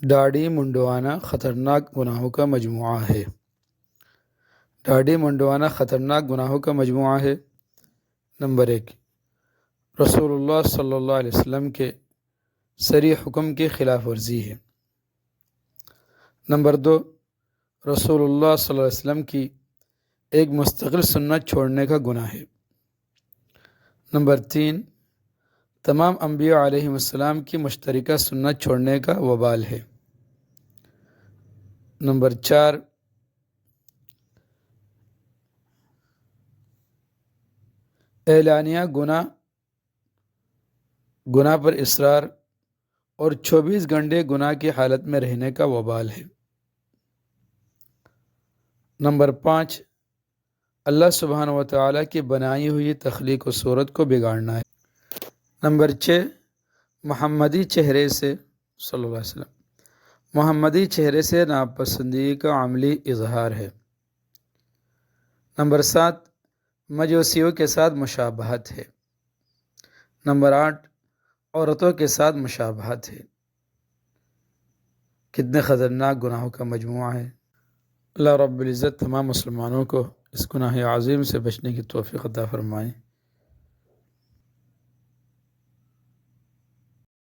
داڑھی منڈوانا خطرناک گناہوں کا مجموعہ ہے۔ داڑھی منڈوانا خطرناک گناہوں کا مجموعہ ہے۔ نمبر 1، رسول اللہ صلی اللہ علیہ وسلم کے صریح حکم کی خلاف ورزی ہے۔ نمبر 2، رسول اللہ صلی اللہ علیہ وسلم کی ایک مستقل سنت چھوڑنے کا گناہ ہے۔ نمبر 3، تمام انبیاء علیہ السلام کی مشترکہ سنت چھوڑنے کا وبال ہے۔ نمبر 4، اعلانیہ گناہ پر اصرار اور 24 گھنٹے گناہ کی حالت میں رہنے کا وبال ہے۔ نمبر 5، اللہ سبحانہ و تعالیٰ کی بنائی ہوئی تخلیق و صورت کو بگاڑنا ہے۔ نمبر 6، محمدی چہرے سے صلی اللہ علیہ وسلم محمدی چہرے سے ناپسندی کا عملی اظہار ہے۔ نمبر 7، مجوسیوں کے ساتھ مشابہت ہے۔ نمبر 8، عورتوں کے ساتھ مشابہت ہے۔ کتنے خطرناک گناہوں کا مجموعہ ہے۔ اللہ رب العزت تمام مسلمانوں کو اس گناہ عظیم سے بچنے کی توفیق عطا فرمائے۔